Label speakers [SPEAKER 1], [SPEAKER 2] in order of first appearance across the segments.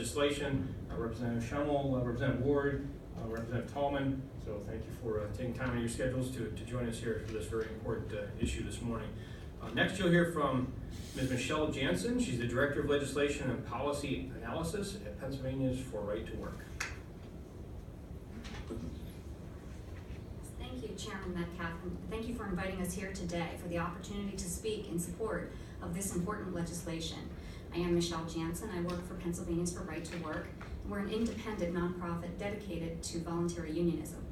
[SPEAKER 1] legislation, Representative Schummel, Representative Ward, Representative Tallman. So thank you for taking time out of your schedules to join us here for this very important issue this morning. Next, you'll hear from Ms. Michele Jansen. She's the Director of Legislation and Policy Analysis at Pennsylvania's For Right to Work.
[SPEAKER 2] Thank you, Chairman Metcalf, and thank you for inviting us here today for the opportunity to speak in support of this important legislation. I am Michele Jansen. I work for Pennsylvania's For Right to Work, and we're an independent nonprofit dedicated to voluntary unionism.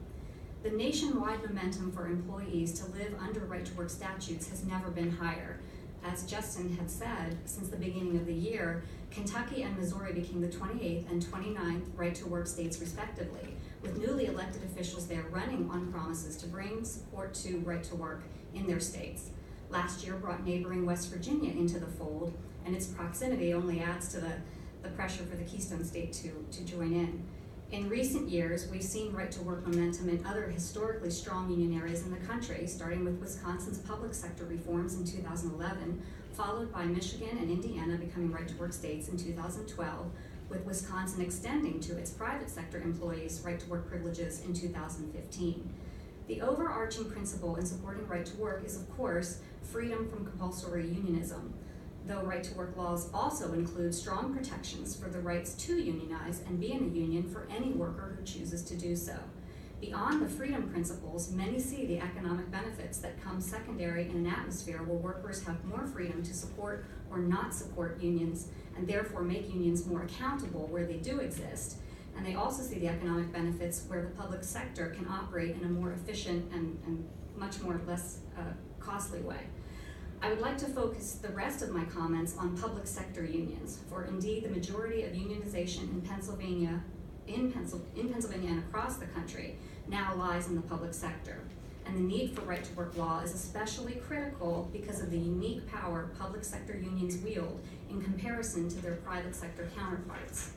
[SPEAKER 2] The nationwide momentum for employees to live under right-to-work statutes has never been higher. As Jansen had said, since the beginning of the year, Kentucky and Missouri became the 28th and 29th right-to-work states respectively, with newly elected officials there running on promises to bring support to right-to-work in their states. Last year brought neighboring West Virginia into the fold, and its proximity only adds to the pressure for the Keystone State to join in. In recent years, we've seen right-to-work momentum in other historically strong union areas in the country, starting with Wisconsin's public sector reforms in 2011, followed by Michigan and Indiana becoming right-to-work states in 2012, with Wisconsin extending to its private sector employees right-to-work privileges in 2015. The overarching principle in supporting right-to-work is, of course, freedom from compulsory unionism, though right-to-work laws also include strong protections for the rights to unionize and be in a union for any worker who chooses to do so. Beyond the freedom principles, many see the economic benefits that come secondary in an atmosphere where workers have more freedom to support or not support unions, and therefore make unions more accountable where they do exist. And they also see the economic benefits where the public sector can operate in a more efficient and much more less costly way. I would like to focus the rest of my comments on public sector unions, for indeed the majority of unionization in Pennsylvania and across the country now lies in the public sector. And the need for right-to-work law is especially critical because of the unique power public sector unions wield in comparison to their private sector counterparts.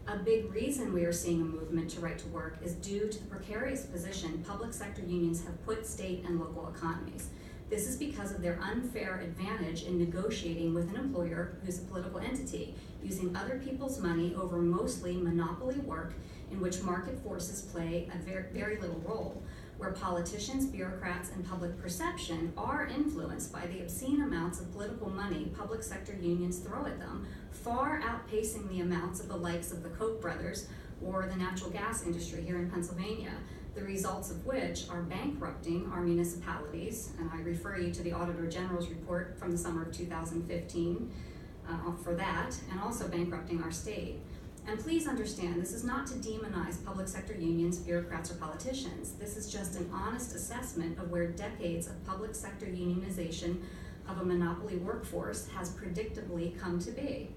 [SPEAKER 2] A big reason we are seeing a movement to right to work is due to the precarious position public sector unions have put state and local economies. This is because of their unfair advantage in negotiating with an employer who's a political entity, using other people's money over mostly monopoly work in which market forces play a very little role, where politicians, bureaucrats, and public perception are influenced by the obscene amounts of political money public sector unions throw at them, far outpacing the amounts of the likes of the Koch brothers or the natural gas industry here in Pennsylvania, the results of which are bankrupting our municipalities, and I refer you to the Auditor General's report from the summer of 2015 for that, and also bankrupting our state. And please understand, this is not to demonize public sector unions, bureaucrats, or politicians. This is just an honest assessment of where decades of public sector unionization of a monopoly workforce has predictably come to be.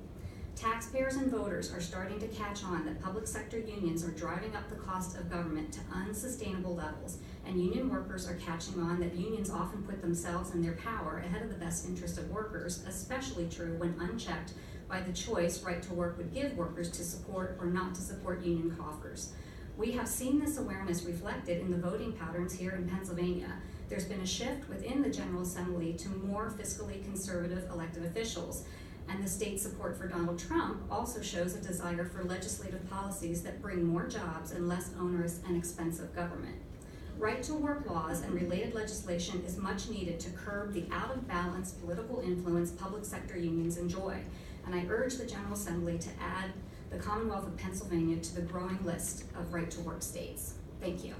[SPEAKER 2] Taxpayers and voters are starting to catch on that public sector unions are driving up the cost of government to unsustainable levels, and union workers are catching on that unions often put themselves and their power ahead of the best interest of workers, especially true when unchecked by the choice right to work would give workers to support or not to support union coffers. We have seen this awareness reflected in the voting patterns here in Pennsylvania. There's been a shift within the General Assembly to more fiscally conservative elected officials. And the state support for Donald Trump also shows a desire for legislative policies that bring more jobs and less onerous and expensive government. Right-to-work laws and related legislation is much needed to curb the out-of-balance political influence public sector unions enjoy. And I urge the General Assembly to add the Commonwealth of Pennsylvania to the growing list of right-to-work states. Thank you.